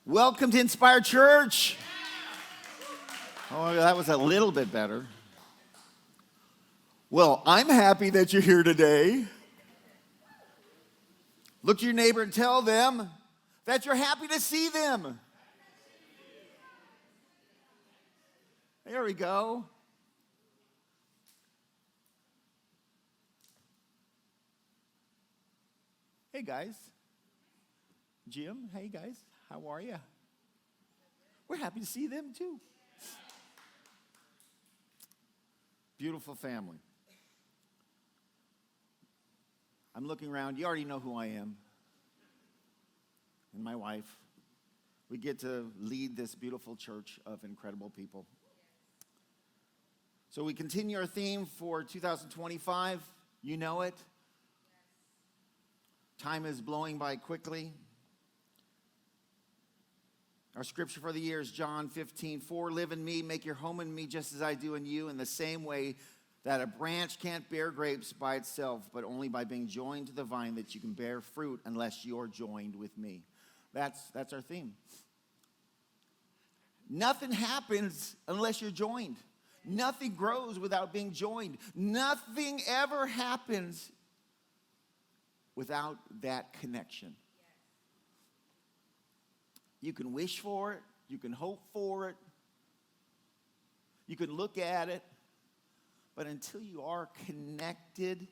Welcome to In.spired Church. Oh, that was a little bit better. Well, I'm happy that you're here today. Look to your neighbor and tell them that you're happy to see them. There we go. Hey, guys. Jim, hey, guys. How are you? We're happy to see them, too. Beautiful family. I'm looking around. You already know who I am. And my wife. We get to lead this beautiful church of incredible people. So we continue our theme for 2025. You know it. Time is blowing by quickly. Our scripture for the year is John 15:4. Live in me, make your home in me just as I do in you, in the same way that a branch can't bear grapes by itself, but only by being joined to the vine that you can bear fruit unless you're joined with me. That's our theme. Nothing happens unless you're joined. Nothing grows without being joined. Nothing ever happens without that connection. You can wish for it. You can hope for it. You can look at it. But until you are connected,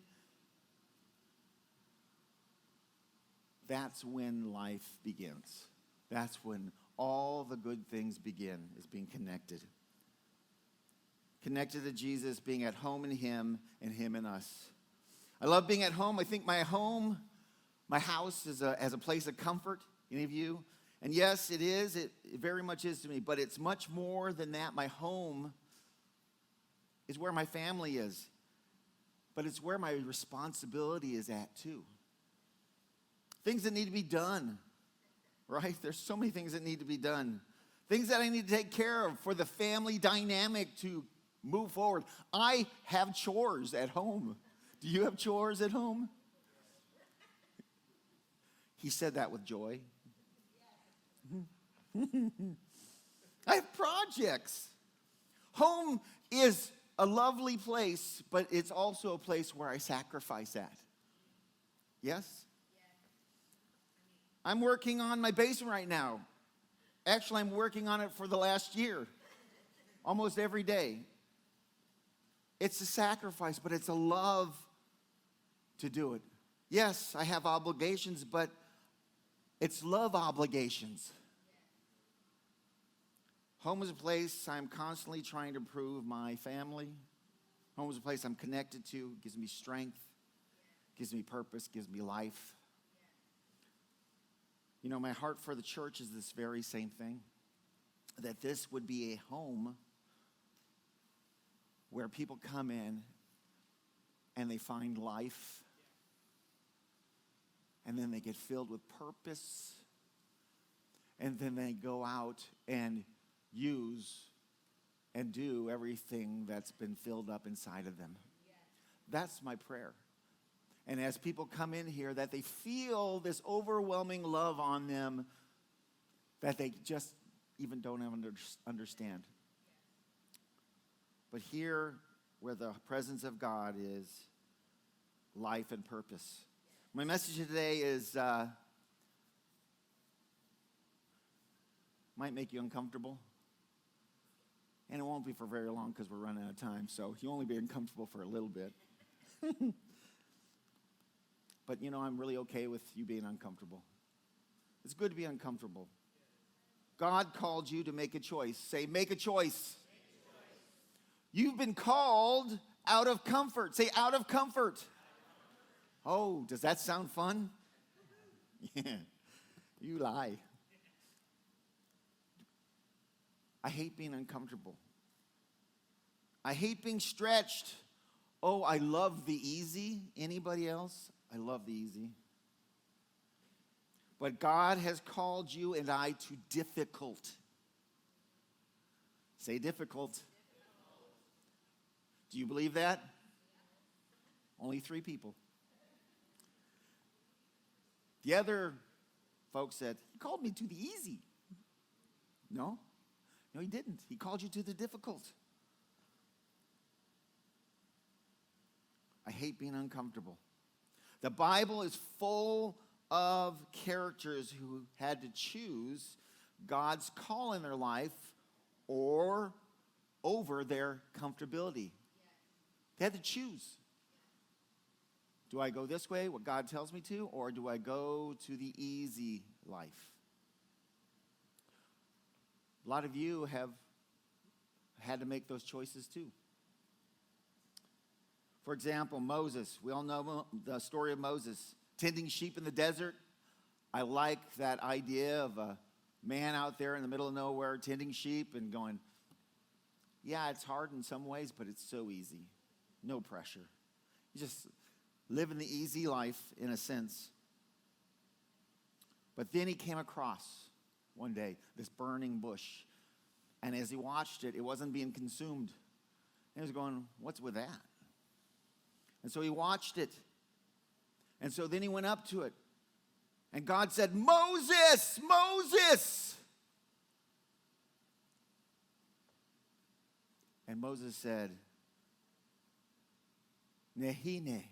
that's when life begins. That's when all the good things begin, is being connected. Connected to Jesus, being at home in Him and Him in us. I love being at home. I think my home, my house is as a place of comfort. Any of you? And yes, it is. It very much is to me. But it's much more than that. My home is where my family is. But it's where my responsibility is at too. Things that need to be done. Right? There's so many things that need to be done. Things that I need to take care of for the family dynamic to move forward. I have chores at home. Do you have chores at home? He said that with joy. I have projects. Home is a lovely place, but it's also a place where I sacrifice at. Yes? I'm working on my basement right now. Actually, I'm working on it for the last year. Almost every day. It's a sacrifice, but it's a love to do it. Yes, I have obligations, but it's love obligations. Home is a place I'm constantly trying to improve my family. Home is a place I'm connected to, gives me strength, gives me purpose, gives me life. You know, my heart for the church is this very same thing. That this would be a home where people come in and they find life. And then they get filled with purpose. And then they go out and use and do everything that's been filled up inside of them. That's my prayer. And as people come in here, that they feel this overwhelming love on them that they just even don't understand. But here, where the presence of God is, life and purpose. My message today is, might make you uncomfortable. And it won't be for very long because we're running out of time. So you'll only be uncomfortable for a little bit. But, you know, I'm really okay with you being uncomfortable. It's good to be uncomfortable. God called you to make a choice. Say, make a choice. You've been called out of comfort. Say, out of comfort. Oh, does that sound fun? Yeah, you lie. I hate being uncomfortable. I hate being stretched. Oh, I love the easy. Anybody else? I love the easy. But God has called you and I to difficult. Say difficult. Do you believe that? Only 3 people. The other folks said, he called me to the easy. No. No, he didn't. He called you to the difficult. I hate being uncomfortable. The Bible is full of characters who had to choose God's call in their life or over their comfortability. They had to choose. Do I go this way, what God tells me to, or do I go to the easy life? A lot of you have had to make those choices too. For example, Moses. We all know the story of Moses. Tending sheep in the desert. I like that idea of a man out there in the middle of nowhere tending sheep and going, yeah, it's hard in some ways, but it's so easy. No pressure. You just living the easy life in a sense. But then he came across one day this burning bush. And as he watched it, it wasn't being consumed. And he was going, what's with that? And so he watched it. And so then he went up to it. And God said, Moses, Moses. And Moses said, Nehine,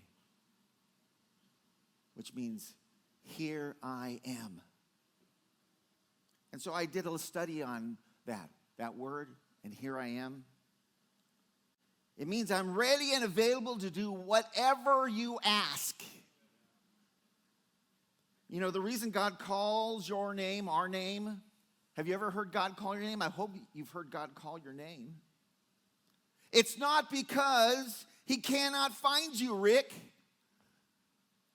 which means, here I am. And so I did a study on that word, and here I am. It means I'm ready and available to do whatever you ask. You know, the reason God calls your name, our name, have you ever heard God call your name? I hope you've heard God call your name. It's not because he cannot find you, Rick.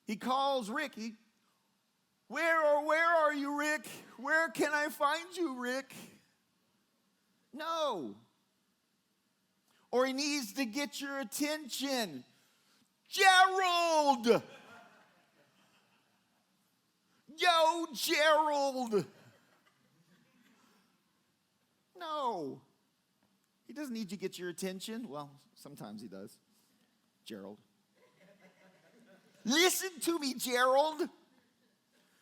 He calls Rick. Where are you, Rick? Where can I find you, Rick? No. Or he needs to get your attention. Gerald! Yo, Gerald! No. He doesn't need you to get your attention. Well, sometimes he does. Gerald. Listen to me, Gerald.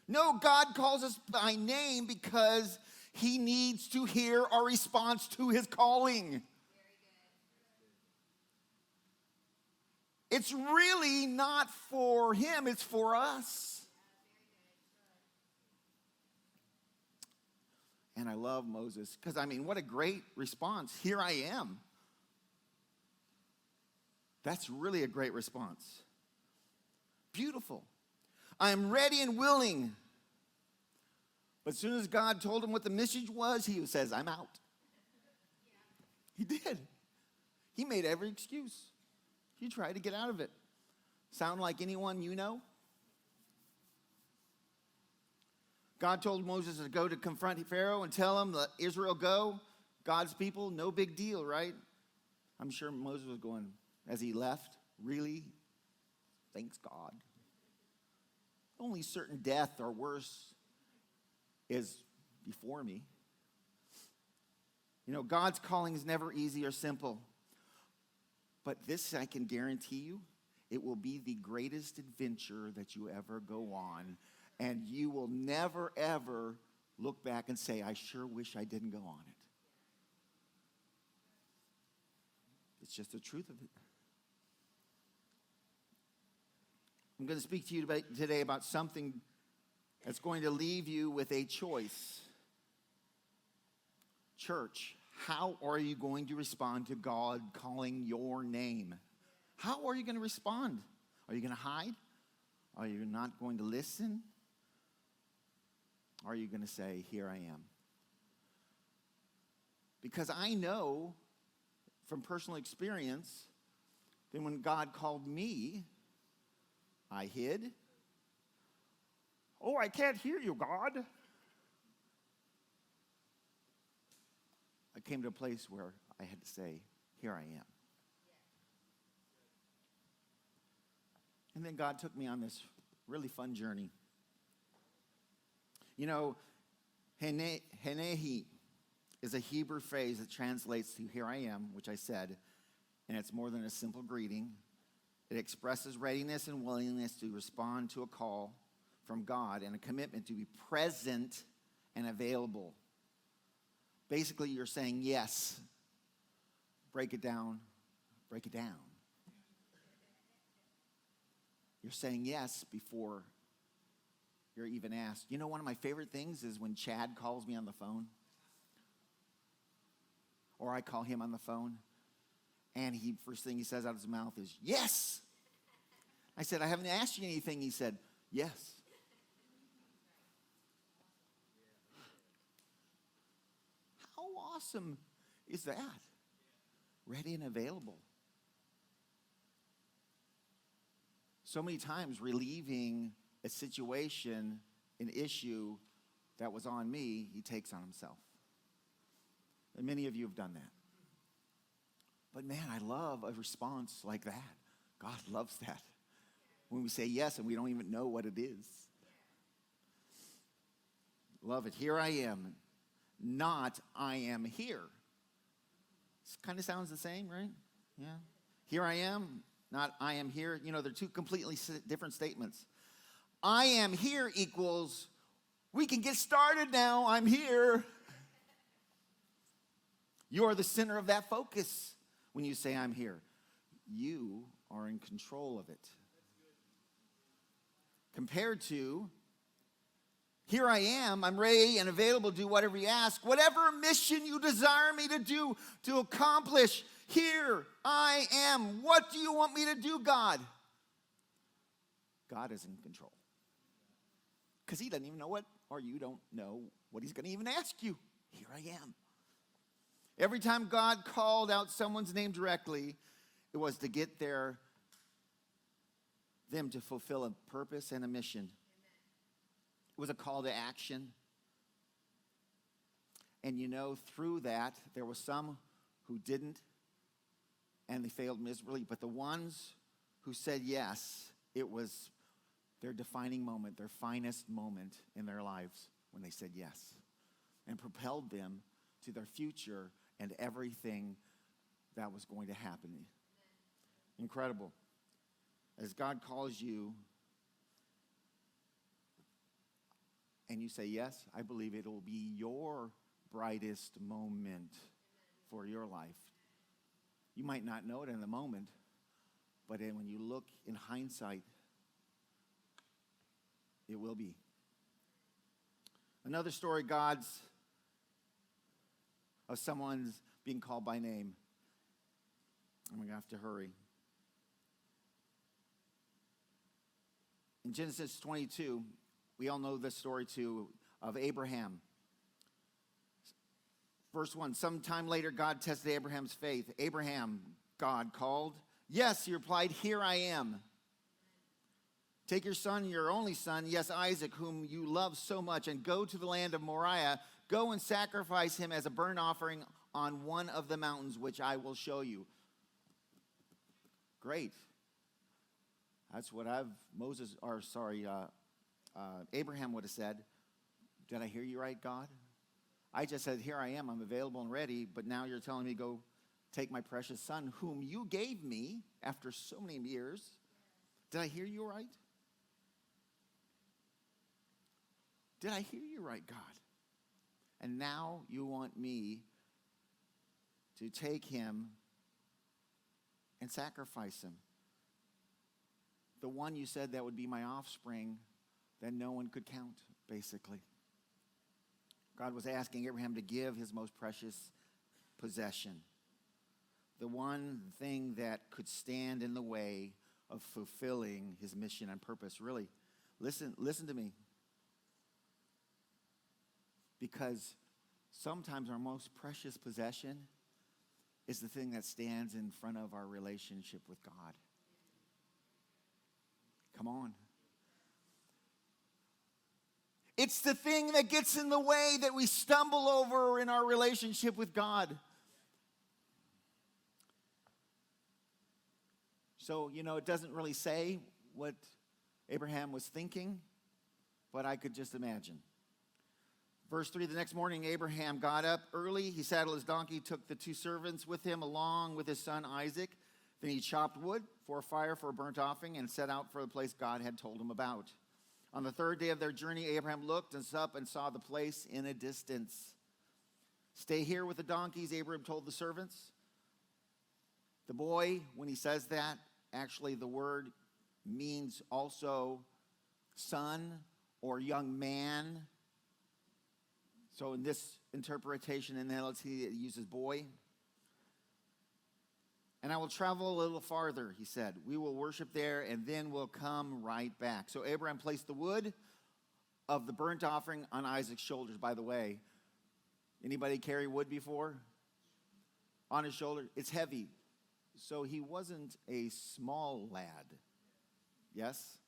No, God calls us by name because he needs to hear our response to his calling. It's really not for him, it's for us. And I love Moses because, what a great response. Here I am. That's really a great response. Beautiful. I am ready and willing. But as soon as God told him what the message was, he says, I'm out. He did. He made every excuse. He tried to get out of it. Sound like anyone you know? God told Moses to go to confront Pharaoh and tell him, let Israel go. God's people, no big deal, right? I'm sure Moses was going, as he left, really? Thanks God. Only certain death or worse is before me. You know, God's calling is never easy or simple. But this I can guarantee you, it will be the greatest adventure that you ever go on. And you will never, ever look back and say, I sure wish I didn't go on it. It's just the truth of it. I'm going to speak to you today about something that's going to leave you with a choice. Church, how are you going to respond to God calling your name? How are you going to respond? Are you going to hide? Are you not going to listen? Are you going to say, here I am? Because I know from personal experience that when God called me, I hid. Oh, I can't hear you, God. I came to a place where I had to say, here I am. And then God took me on this really fun journey. You know, Henehi is a Hebrew phrase that translates to here I am, which I said, and it's more than a simple greeting. It expresses readiness and willingness to respond to a call from God and a commitment to be present and available. Basically, you're saying yes. Break it down. Break it down. You're saying yes before you're even asked. You know, one of my favorite things is when Chad calls me on the phone. Or I call him on the phone. And first thing he says out of his mouth is, yes. I said, I haven't asked you anything. He said, yes. How awesome is that? Ready and available. So many times relieving a situation, an issue that was on me, he takes on himself. And many of you have done that. But man, I love a response like that. God loves that. When we say yes and we don't even know what it is. Love it. Here I am, not I am here. This kind of sounds the same, right? Yeah. Here I am, not I am here. You know, they're two completely different statements. I am here equals, we can get started now, I'm here. You are the center of that focus when you say I'm here. You are in control of it. Compared to, here I am, I'm ready and available to do whatever you ask. Whatever mission you desire me to do, to accomplish, here I am. What do you want me to do, God? God is in control. Because he doesn't even know what, or you don't know what he's going to even ask you. Here I am. Every time God called out someone's name directly, it was to get them to fulfill a purpose and a mission. Amen. It was a call to action. And you know, through that, there were some who didn't, and they failed miserably. But the ones who said yes, it was their defining moment, their finest moment in their lives when they said yes, and propelled them to their future and everything that was going to happen. Incredible. As God calls you and you say yes, I believe it will be your brightest moment for your life. You might not know it in the moment, but when you look in hindsight, it will be. Another story of someone's being called by name. I'm going to have to hurry. In Genesis 22, we all know this story too, of Abraham. Verse 1, sometime later, God tested Abraham's faith. Abraham, God called. Yes, he replied, here I am. Take your son, your only son, yes, Isaac, whom you love so much, and go to the land of Moriah. Go and sacrifice him as a burnt offering on one of the mountains, which I will show you. Great. That's what Abraham would have said. Did I hear you right, God? I just said, here I am, I'm available and ready, but now you're telling me go take my precious son, whom you gave me after so many years. Did I hear you right? Did I hear you right, God? And now you want me to take him and sacrifice him. The one you said that would be my offspring that no one could count, basically. God was asking Abraham to give his most precious possession. The one thing that could stand in the way of fulfilling his mission and purpose. Really, listen to me. Because sometimes our most precious possession is the thing that stands in front of our relationship with God. Come on. It's the thing that gets in the way that we stumble over in our relationship with God. So, it doesn't really say what Abraham was thinking, but I could just imagine. Verse 3, the next morning Abraham got up early. He saddled his donkey, took the two servants with him along with his son Isaac. Then he chopped wood for a fire for a burnt offering and set out for the place God had told him about. On the third day of their journey, Abraham looked up and saw the place in a distance. Stay here with the donkeys, Abraham told the servants. The boy, when he says that, actually the word means also son or young man. So in this interpretation, and then let's see, it uses boy. And I will travel a little farther, he said. We will worship there, and then we'll come right back. So Abraham placed the wood of the burnt offering on Isaac's shoulders. By the way, anybody carry wood before? On his shoulder. It's heavy. So he wasn't a small lad. Yes?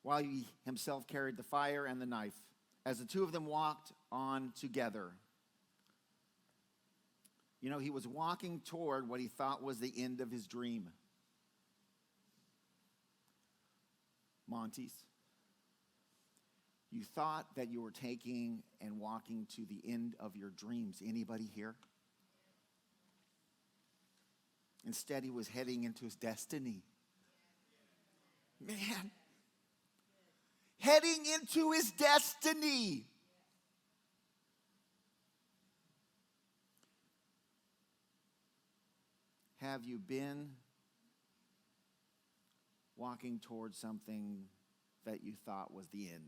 While he himself carried the fire and the knife, as the two of them walked on together. You know, he was walking toward what he thought was the end of his dream. Monty's. You thought that you were taking and walking to the end of your dreams. Anybody here? Instead, he was heading into his destiny. Man. Heading into his destiny. Have you been walking towards something that you thought was the end?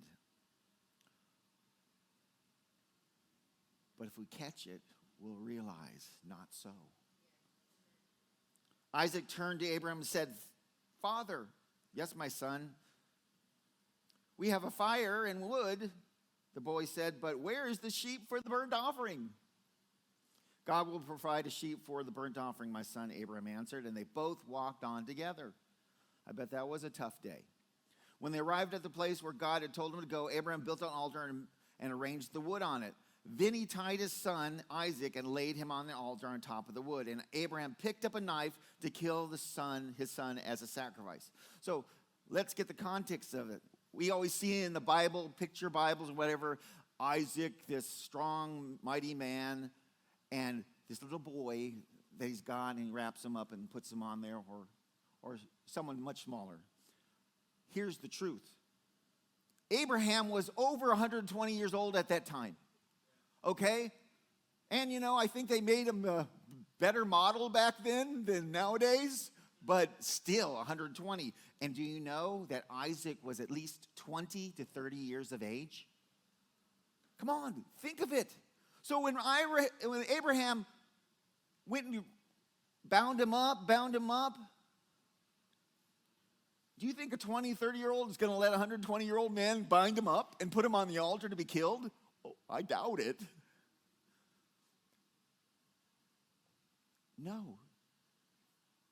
But if we catch it, we'll realize not so. Isaac turned to Abraham and said, Father, yes, my son, we have a fire and wood. The boy said, but where is the sheep for the burnt offering? God will provide a sheep for the burnt offering, my son, Abraham answered, and they both walked on together. I bet that was a tough day. When they arrived at the place where God had told them to go, Abraham built an altar and arranged the wood on it. Then he tied his son, Isaac, and laid him on the altar on top of the wood. And Abraham picked up a knife to kill his son as a sacrifice. So let's get the context of it. We always see in the Bible, picture Bibles or whatever, Isaac, this strong, mighty man, and this little boy that he's got, and he wraps him up and puts him on there, or someone much smaller. Here's the truth. Abraham was over 120 years old at that time. Okay? And, you know, I think they made him a better model back then than nowadays, but still 120. And do you know that Isaac was at least 20 to 30 years of age? Come on, think of it. So when Abraham went and bound him up, do you think a 20, 30-year-old is going to let a 120-year-old man bind him up and put him on the altar to be killed? Oh, I doubt it. No.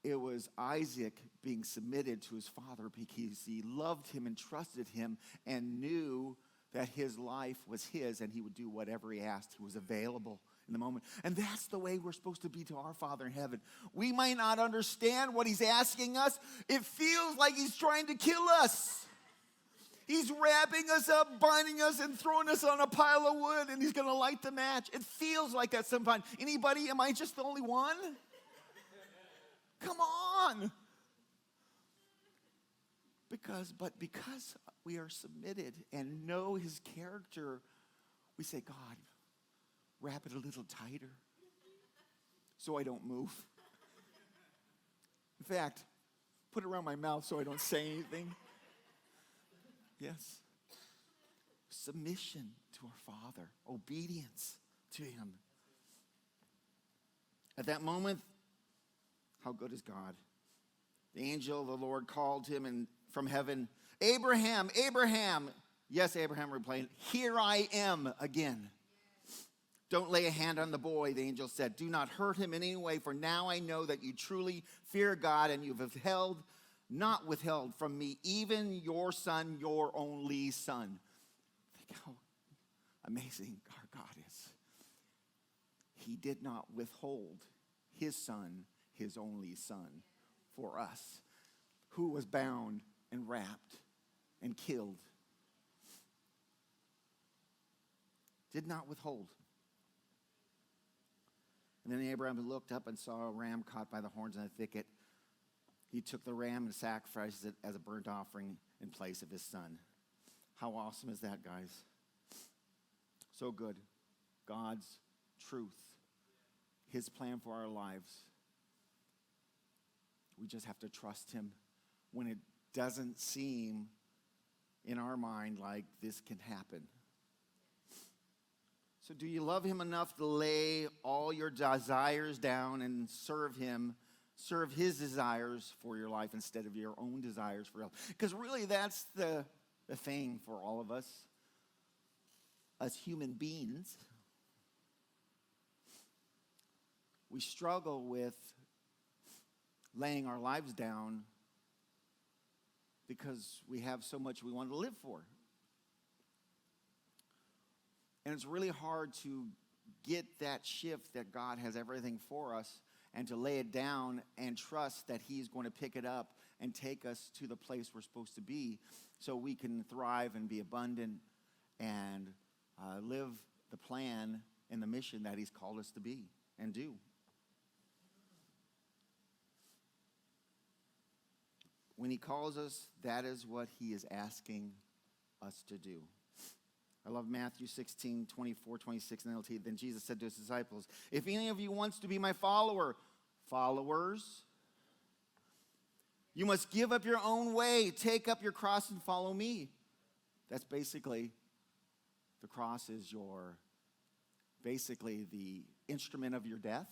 It was Isaac being submitted to his father because he loved him and trusted him and knew that his life was his and he would do whatever he asked. He was available in the moment. And that's the way we're supposed to be to our Father in heaven. We might not understand what he's asking us. It feels like he's trying to kill us. He's wrapping us up, binding us, and throwing us on a pile of wood, and he's going to light the match. It feels like that sometimes. Anybody? Am I just the only one? Come on. Because we are submitted and know his character, we say, God, wrap it a little tighter so I don't move. In fact, put it around my mouth so I don't say anything. Yes. Submission to our Father. Obedience to him. At that moment, how good is God? The angel of the Lord called him from heaven, Abraham, Abraham. Yes, Abraham replied, here I am again. Don't lay a hand on the boy, the angel said. Do not hurt him in any way, for now I know that you truly fear God and you've not withheld from me even your son, your only son. Think how amazing our God is. He did not withhold his son, his only son, for us, who was bound and wrapped and killed. Did not withhold. And then Abraham looked up and saw a ram caught by the horns in a thicket. He took the ram and sacrificed it as a burnt offering in place of his son. How awesome is that, guys? So good. God's truth, his plan for our lives. We just have to trust him when it doesn't seem in our mind like this can happen. So do you love him enough to lay all your desires down and serve him, serve his desires for your life instead of your own desires for your life? Because really that's the thing for all of us as human beings. We struggle with laying our lives down because we have so much we want to live for. And it's really hard to get that shift that God has everything for us and to lay it down and trust that he's going to pick it up and take us to the place we're supposed to be so we can thrive and be abundant and live the plan and the mission that he's called us to be and do. When he calls us, that is what he is asking us to do. I love Matthew 16, 24, 26 in NLT. Then Jesus said to his disciples, if any of you wants to be my followers, you must give up your own way, take up your cross and follow me. That's basically, the cross is basically the instrument of your death.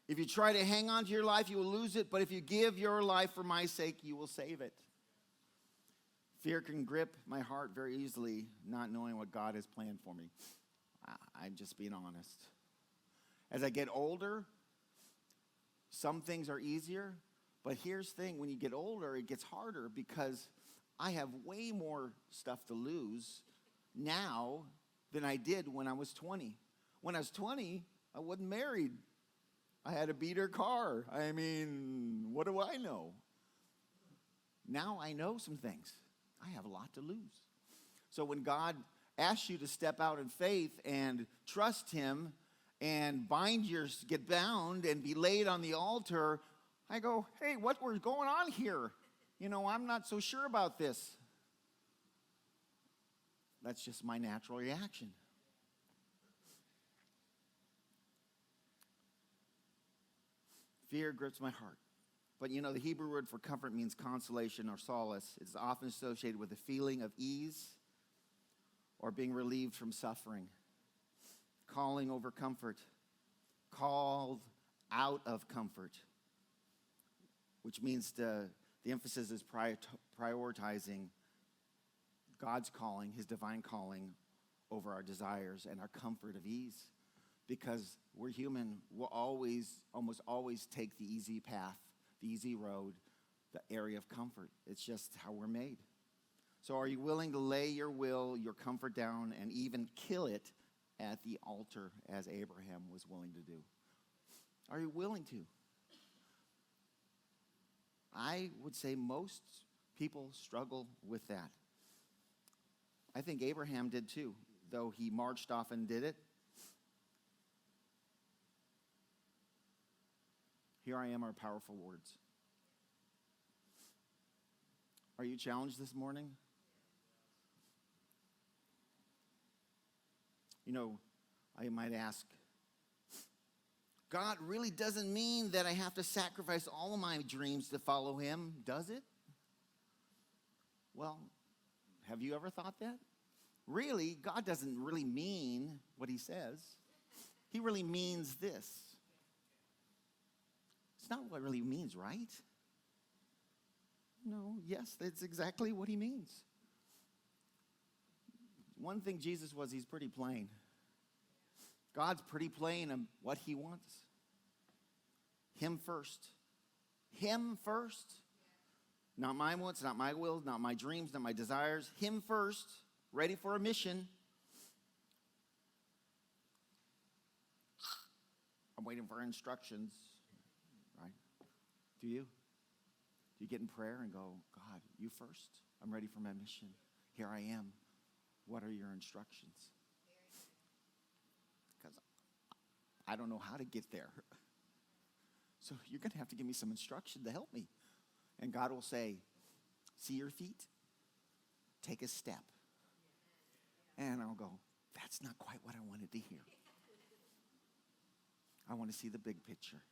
If you try to hang on to your life, you will lose it. But if you give your life for my sake, you will save it. Fear can grip my heart very easily, not knowing what God has planned for me. I'm just being honest. As I get older, some things are easier. But here's the thing, when you get older, it gets harder because I have way more stuff to lose now than I did when I was 20. When I was 20, I wasn't married. I had a beater car. I mean, what do I know? Now I know some things. I have a lot to lose. So when God asks you to step out in faith and trust him and get bound and be laid on the altar, I go, hey, what's going on here? I'm not so sure about this. That's just my natural reaction. Fear grips my heart. But the Hebrew word for comfort means consolation or solace. It's often associated with a feeling of ease or being relieved from suffering. Calling over comfort. Called out of comfort. Which means the emphasis is prioritizing God's calling, his divine calling, over our desires and our comfort of ease. Because we're human, we'll almost always take the easy path, the easy road, the area of comfort. It's just how we're made. So are you willing to lay your will, your comfort down, and even kill it at the altar as Abraham was willing to do? Are you willing to? I would say most people struggle with that. I think Abraham did too, though he marched off and did it. Here I am are powerful words. Are you challenged this morning? I might ask, God really doesn't mean that I have to sacrifice all of my dreams to follow him, does it? Well, have you ever thought that? Really, God doesn't really mean what he says. He really means this. It's not what it really means, right? No, yes, that's exactly what he means. One thing Jesus was, he's pretty plain. God's pretty plain on what he wants. Him first. Him first. Not my wants, not my will, not my dreams, not my desires. Him first. Ready for a mission. I'm waiting for instructions. Right? Do you? Do you get in prayer and go, God, you first? I'm ready for my mission. Here I am. What are your instructions? Because I don't know how to get there. So you're going to have to give me some instruction to help me. And God will say, see your feet? Take a step. And I'll go, That's not quite what I wanted to hear. I want to see the big picture.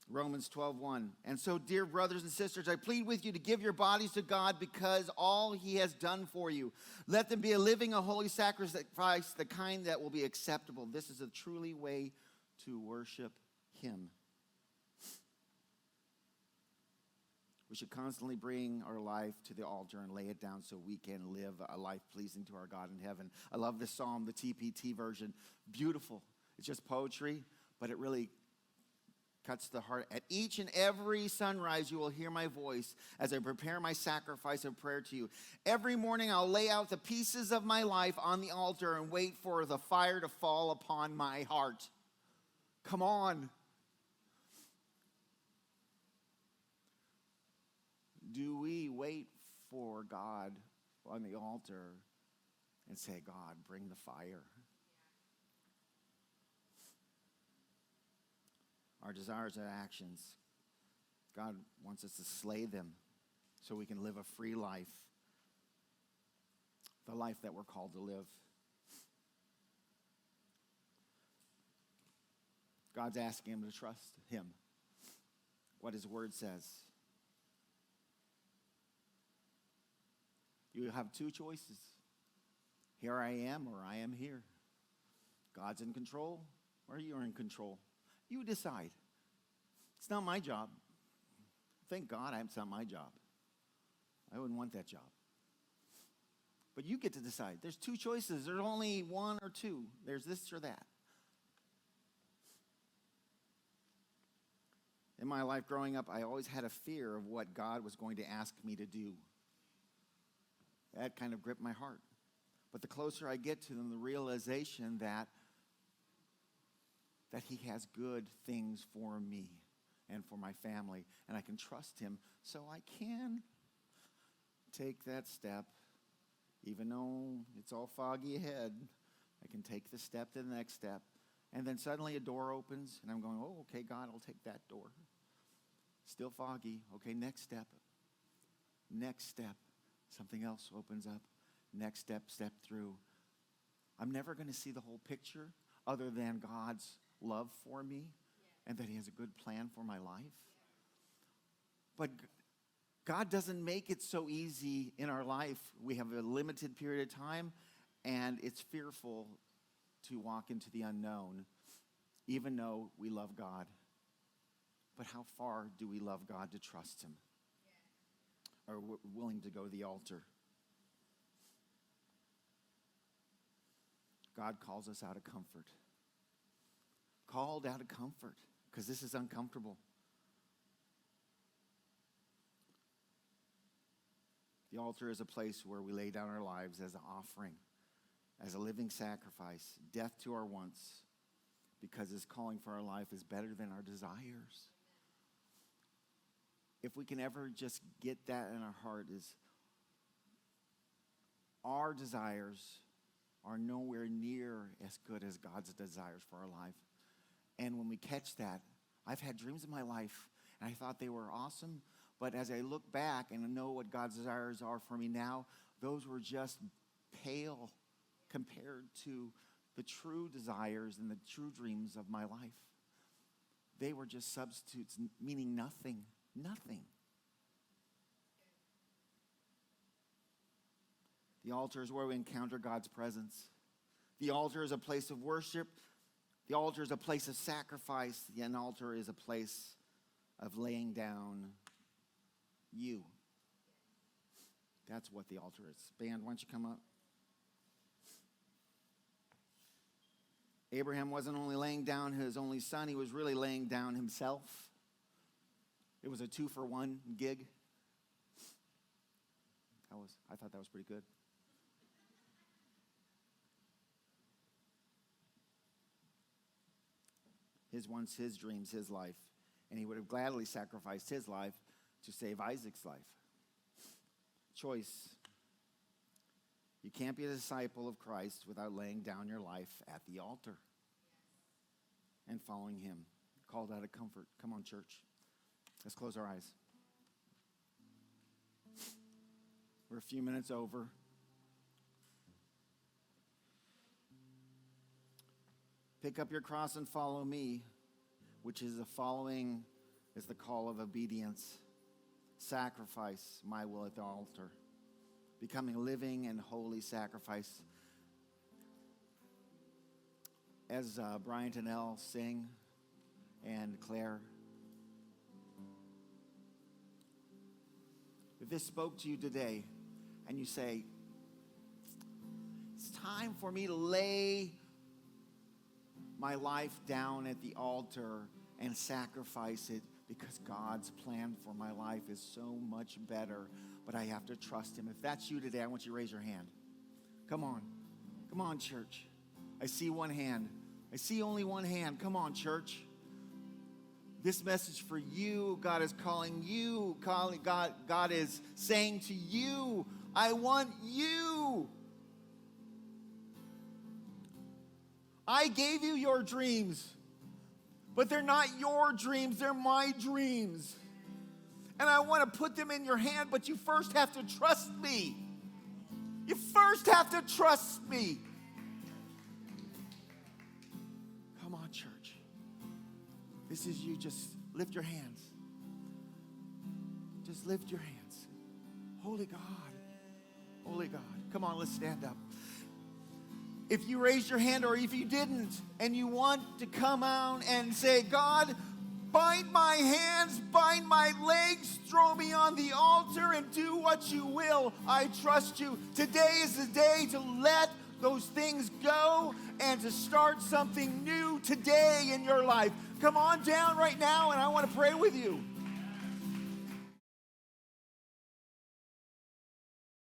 Romans 12:1. And so, dear brothers and sisters, I plead with you to give your bodies to God because all he has done for you. Let them be a living, a holy sacrifice, the kind that will be acceptable. This is a truly way to worship him. We should constantly bring our life to the altar and lay it down so we can live a life pleasing to our God in heaven. I love this psalm, the TPT version. Beautiful. It's just poetry, but it really cuts the heart. At each and every sunrise, you will hear my voice as I prepare my sacrifice of prayer to you. Every morning, I'll lay out the pieces of my life on the altar and wait for the fire to fall upon my heart. Come on. Do we wait for God on the altar and say, God, bring the fire? Our desires and actions, God wants us to slay them so we can live a free life, the life that we're called to live. God's asking him to trust him, what his word says. You have two choices. Here I am or I am here. God's in control or you're in control. You decide. It's not my job. Thank God it's not my job. I wouldn't want that job. But you get to decide. There's two choices. There's only one or two. There's this or that. In my life growing up, I always had a fear of what God was going to ask me to do. That kind of gripped my heart. But the closer I get to them, the realization that he has good things for me and for my family, and I can trust him, so I can take that step. Even though it's all foggy ahead, I can take the step to the next step. And then suddenly a door opens, and I'm going, oh, okay, God, I'll take that door. Still foggy. Okay, next step. Next step. Something else opens up. Next step, step through. I'm never going to see the whole picture other than God's love for me and that he has a good plan for my life. But God doesn't make it so easy in our life. We have a limited period of time, and it's fearful to walk into the unknown, even though we love God. But how far do we love God to trust him? Are we willing to go to the altar? God calls us out of comfort. Called out of comfort, because this is uncomfortable. The altar is a place where we lay down our lives as an offering, as a living sacrifice, death to our wants, because his calling for our life is better than our desires. If we can ever just get that in our heart, is our desires are nowhere near as good as God's desires for our life. And when we catch that, I've had dreams in my life, and I thought they were awesome, but as I look back and know what God's desires are for me now, those were just pale compared to the true desires and the true dreams of my life. They were just substitutes, meaning nothing. Nothing. The altar is where we encounter God's presence. The altar is a place of worship. The altar is a place of sacrifice. The altar is a place of laying down you. That's what the altar is. Band, why don't you come up? Abraham wasn't only laying down his only son, he was really laying down himself. It was a 2-for-1 gig. I thought that was pretty good. His wants, his dreams, his life. And he would have gladly sacrificed his life to save Isaac's life. Choice. You can't be a disciple of Christ without laying down your life at the altar and following him. Called out of comfort. Come on, church. Let's close our eyes. We're a few minutes over. Pick up your cross and follow me, which is the call of obedience. Sacrifice my will at the altar. Becoming a living and holy sacrifice. As Bryant and Elle sing, and Claire, if this spoke to you today, and you say, it's time for me to lay my life down at the altar and sacrifice it, because God's plan for my life is so much better, but I have to trust him. If that's you today, I want you to raise your hand. Come on. Come on, church. I see one hand. I see only one hand. Come on, church. This message for you. God is calling you. God is saying to you, I want you. I gave you your dreams, but they're not your dreams. They're my dreams. And I want to put them in your hand, but you first have to trust me. You first have to trust me. Come on, church. This is you. Just lift your hands. Just lift your hands. Holy God. Holy God. Come on, let's stand up. If you raised your hand, or if you didn't, and you want to come out and say, God, bind my hands, bind my legs, throw me on the altar and do what you will. I trust you. Today is the day to let those things go and to start something new today in your life. Come on down right now, and I want to pray with you.